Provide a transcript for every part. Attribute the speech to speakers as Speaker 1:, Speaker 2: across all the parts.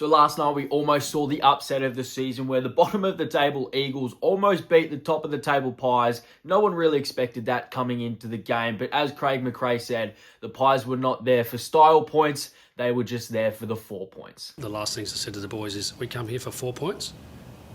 Speaker 1: So last night we almost saw the upset of the season where the bottom of the table Eagles almost beat the top of the table Pies. No one really expected that coming into the game, but as Craig McRae said, the Pies were not there for style points, they were just there for the 4 points.
Speaker 2: The last things I said to the boys is, we come here for 4 points.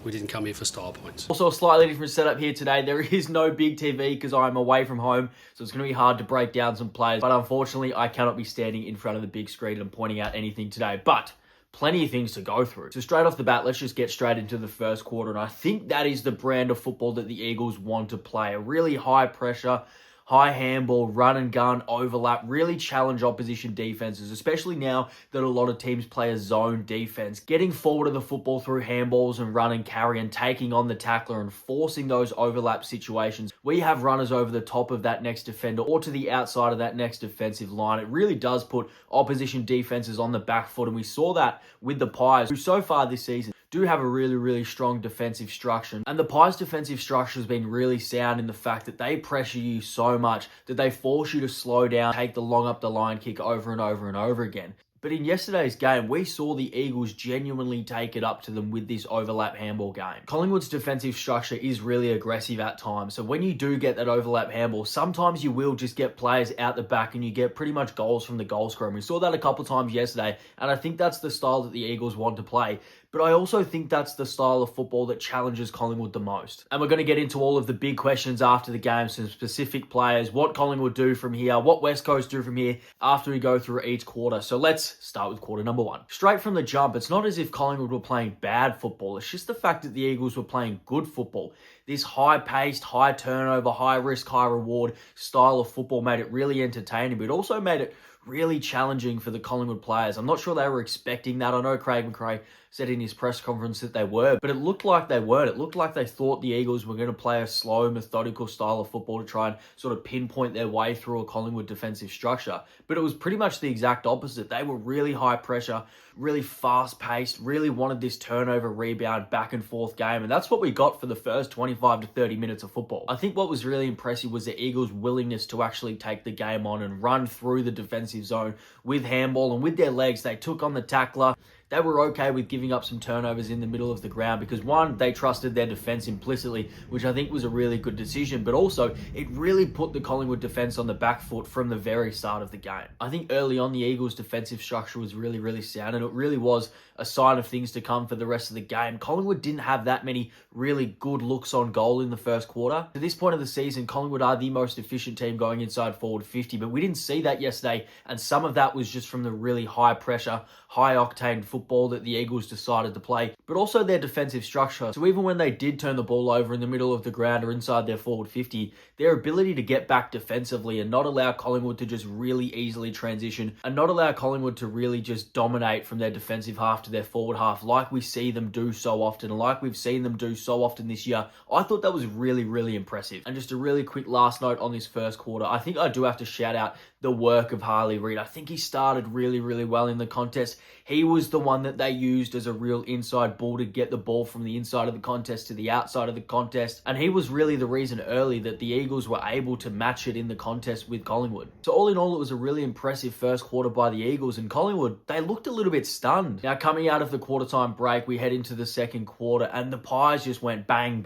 Speaker 2: We didn't come here for style points.
Speaker 1: Also a slightly different setup here today. There is no big TV because I'm away from home, so it's going to be hard to break down some players. But unfortunately, I cannot be standing in front of the big screen and pointing out anything today. But plenty of things to go through. So straight off the bat, let's just get straight into the first quarter. And I think that is the brand of football that the Eagles want to play. A really high pressure, high handball, run and gun, overlap, really challenge opposition defenses, especially now that a lot of teams play a zone defense. Getting forward of the football through handballs and run and carry and taking on the tackler and forcing those overlap situations where you have runners over the top of that next defender or to the outside of that next defensive line. It really does put opposition defenses on the back foot, and we saw that with the Pies, who so far this season do have a really strong defensive structure. And the Pies' defensive structure has been really sound in the fact that they pressure you so much that they force you to slow down, take the long up the line kick over and over and over again. But in yesterday's game, we saw the Eagles genuinely take it up to them with this overlap handball game. Collingwood's defensive structure is really aggressive at times. So when you do get that overlap handball, sometimes you will just get players out the back and you get pretty much goals from the goal scorer. We saw that a couple times yesterday, and I think that's the style that the Eagles want to play. But I also think that's the style of football that challenges Collingwood the most. And we're going to get into all of the big questions after the game, some specific players, what Collingwood do from here, what West Coast do from here after we go through each quarter. So let's start with quarter number one. Straight from the jump, it's not as if Collingwood were playing bad football. It's just the fact that the Eagles were playing good football. This high-paced, high turnover, high-risk, high-reward style of football made it really entertaining, but also made it really challenging for the Collingwood players. I'm not sure they were expecting that. I know Craig McRae said in his press conference that they were, but it looked like they weren't. It looked like they thought the Eagles were going to play a slow, methodical style of football to try and sort of pinpoint their way through a Collingwood defensive structure. But it was pretty much the exact opposite. They were really high pressure, really fast-paced, really wanted this turnover, rebound, back and forth game, and that's what we got for the first 25 to 30 minutes of football. I think what was really impressive was the Eagles' willingness to actually take the game on and run through the defensive zone with handball, and with their legs, they took on the tackler. They were okay with giving up some turnovers in the middle of the ground because, one, they trusted their defense implicitly, which I think was a really good decision, but also it really put the Collingwood defense on the back foot from the very start of the game. I think early on the Eagles' defensive structure was really sound, and it really was a sign of things to come for the rest of the game. Collingwood didn't have that many really good looks on goal in the first quarter. To this point of the season, Collingwood are the most efficient team going inside forward 50, but we didn't see that yesterday, and some of that was just from the really high pressure, high octane football that the Eagles decided to play, but also their defensive structure. So even when they did turn the ball over in the middle of the ground or inside their forward 50, their ability to get back defensively and not allow Collingwood to just really easily transition and not allow Collingwood to really just dominate from their defensive half to their forward half like we see them do so often and like we've seen them do so often this year, I thought that was really impressive. And just a really quick last note on this first quarter, I think I do have to shout out the work of Harley Reid. I think he started really well in the contest. He was the one that they used as a real inside bull to get the ball from the inside of the contest to the outside of the contest. And he was really the reason early that the Eagles were able to match it in the contest with Collingwood. So all in all, it was a really impressive first quarter by the Eagles, and Collingwood, they looked a little bit stunned. Now coming out of the quarter time break, we head into the second quarter and the Pies just went bang,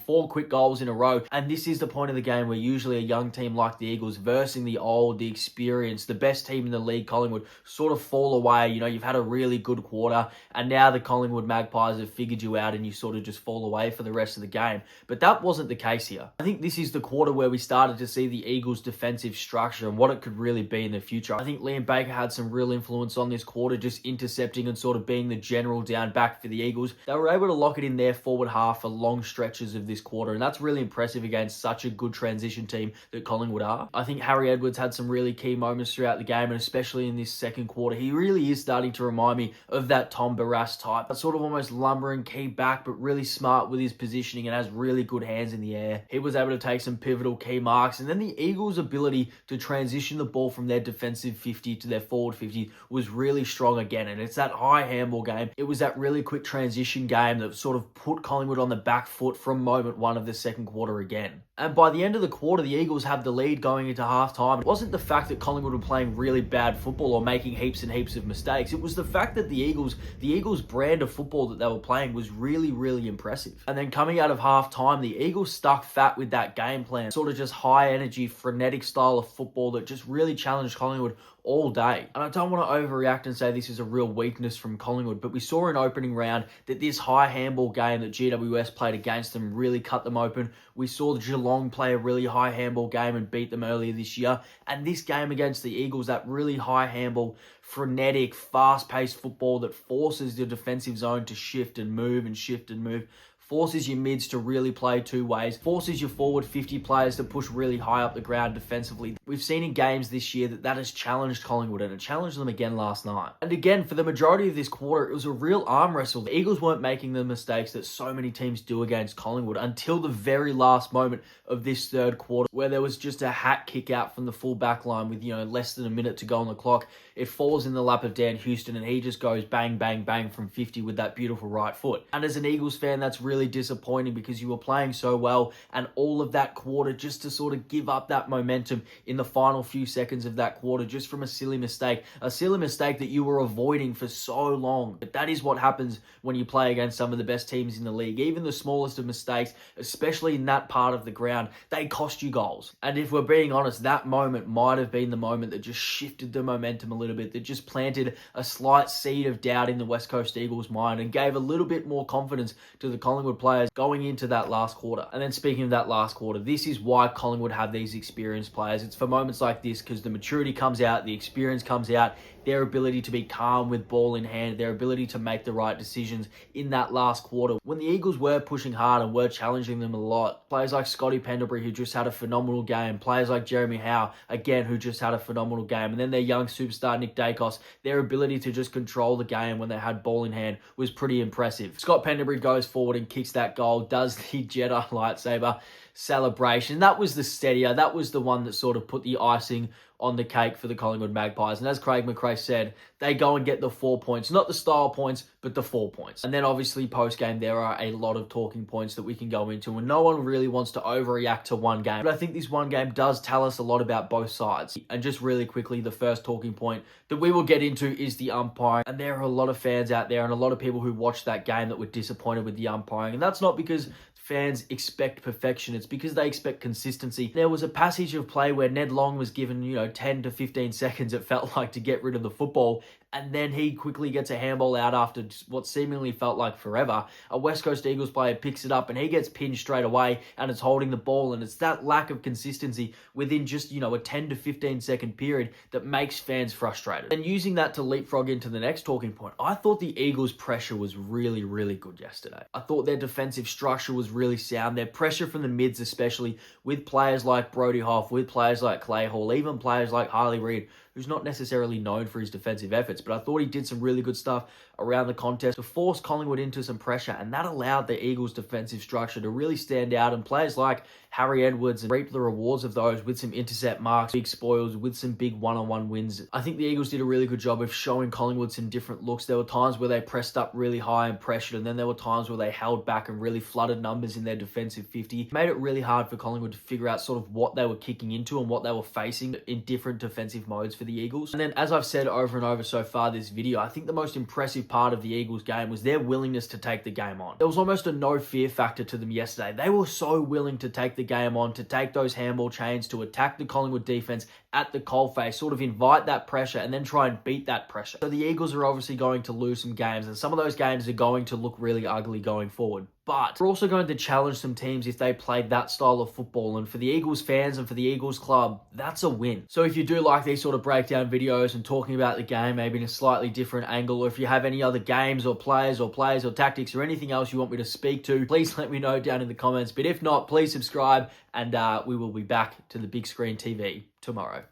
Speaker 1: 4 quick goals in a row. And this is the point of the game where usually a young team like the Eagles versing the old, the experienced, the best team in the league, Collingwood, sort of fall away. You know, you've had a really good quarter and now the Collingwood Magpies have figured you out and you sort of just fall away for the rest of the game. But that wasn't the case here. I think this is the quarter where we started to see the Eagles' defensive structure and what it could really be in the future. I think Liam Baker had some real influence on this quarter, just intercepting and sort of being the general down back for the Eagles. They were able to lock it in their forward half for long stretches of this quarter, and that's really impressive against such a good transition team that Collingwood are. I think Harry Edwards had some really key moments throughout the game, and especially in this second quarter, he really is starting to remind me of that Tom Barrass type. That sort of almost lumbering key back, but really smart with his positioning and has really good hands in the air. He was able to take some pivotal key marks, and then the Eagles' ability to transition the ball from their defensive 50 to their forward 50 was really strong again, and it's that high handball game. It was that really quick transition game that sort of put Collingwood on the back foot from moment one of the second quarter again. And by the end of the quarter, the Eagles have the lead going into halftime. It wasn't the fact that Collingwood were playing really bad football or making heaps and heaps of mistakes. It was the fact that the Eagles brand of football that they were playing was really, really impressive. And then coming out of half time, the Eagles stuck fat with that game plan, sort of just high energy, frenetic style of football that just really challenged Collingwood all day. And I don't want to overreact and say this is a real weakness from Collingwood, but we saw in opening round that this high handball game that GWS played against them really cut them open. We saw Geelong play a really high handball game and beat them earlier this year. And this game against the Eagles, that really high handball, frenetic, fast-paced football that forces the defensive zone to shift and move and shift and move, forces your mids to really play two ways, forces your forward 50 players to push really high up the ground defensively. We've seen in games this year that has challenged Collingwood, and it challenged them again last night. And again, for the majority of this quarter, it was a real arm wrestle. The Eagles weren't making the mistakes that so many teams do against Collingwood until the very last moment of this third quarter, where there was just a hat kick out from the full back line with, less than a minute to go on the clock. It falls in the lap of Dan Houston, and he just goes bang, bang, bang from 50 with that beautiful right foot. And as an Eagles fan, that's really disappointing because you were playing so well, and all of that quarter just to sort of give up that momentum in the final few seconds of that quarter just from a silly mistake that you were avoiding for so long. But that is what happens when you play against some of the best teams in the league. Even the smallest of mistakes, especially in that part of the ground, they cost you goals. And if we're being honest, that moment might have been the moment that just shifted the momentum a little bit, that just planted a slight seed of doubt in the West Coast Eagles' mind and gave a little bit more confidence to the Collingwood players going into that last quarter. And then speaking of that last quarter, this is why Collingwood have these experienced players. It's for moments like this because the maturity comes out, the experience comes out, their ability to be calm with ball in hand, their ability to make the right decisions in that last quarter. When the Eagles were pushing hard and were challenging them a lot, players like Scotty Pendlebury, who just had a phenomenal game, players like Jeremy Howe, again, who just had a phenomenal game, and then their young superstar Nick Dacos, their ability to just control the game when they had ball in hand was pretty impressive. Scott Pendlebury goes forward and kicks that goal, does the Jedi lightsaber celebration. That was the steadier. That was the one that sort of put the icing on the cake for the Collingwood Magpies. And as Craig McRae said, they go and get the 4 points. Not the style points, but the 4 points. And then obviously post-game, there are a lot of talking points that we can go into. And no one really wants to overreact to one game. But I think this one game does tell us a lot about both sides. And just really quickly, the first talking point that we will get into is the umpiring. And there are a lot of fans out there and a lot of people who watched that game that were disappointed with the umpiring. And that's not because fans expect perfection. It's because they expect consistency. There was a passage of play where Ned Long was given, 10 to 15 seconds, it felt like, to get rid of the football. And then he quickly gets a handball out after what seemingly felt like forever. A West Coast Eagles player picks it up and he gets pinned straight away and is holding the ball. And it's that lack of consistency within just, a 10 to 15 second period that makes fans frustrated. And using that to leapfrog into the next talking point, I thought the Eagles' pressure was really, really good yesterday. I thought their defensive structure was really sound. Their pressure from the mids, especially with players like Brodie Hoff, with players like Clay Hall, even players like Harley Reid, who's not necessarily known for his defensive efforts, but I thought he did some really good stuff around the contest to force Collingwood into some pressure, and that allowed the Eagles' defensive structure to really stand out, and players like Harry Edwards reap the rewards of those with some intercept marks, big spoils, with some big one-on-one wins. I think the Eagles did a really good job of showing Collingwood some different looks. There were times where they pressed up really high and pressured, and then there were times where they held back and really flooded numbers in their defensive 50. It made it really hard for Collingwood to figure out sort of what they were kicking into and what they were facing in different defensive modes for the Eagles. And then, as I've said over and over so far this video, I think the most impressive part of the Eagles game was their willingness to take the game on. There was almost a no fear factor to them yesterday. They were so willing to take the game on, to take those handball chains, to attack the Collingwood defense at the coalface, sort of invite that pressure and then try and beat that pressure. So the Eagles are obviously going to lose some games, and some of those games are going to look really ugly going forward. But we're also going to challenge some teams if they played that style of football. And for the Eagles fans and for the Eagles club, that's a win. So if you do like these sort of breakdown videos and talking about the game, maybe in a slightly different angle, or if you have any other games or players or tactics or anything else you want me to speak to, please let me know down in the comments. But if not, please subscribe, and we will be back to the big screen TV tomorrow.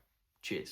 Speaker 1: Cheers.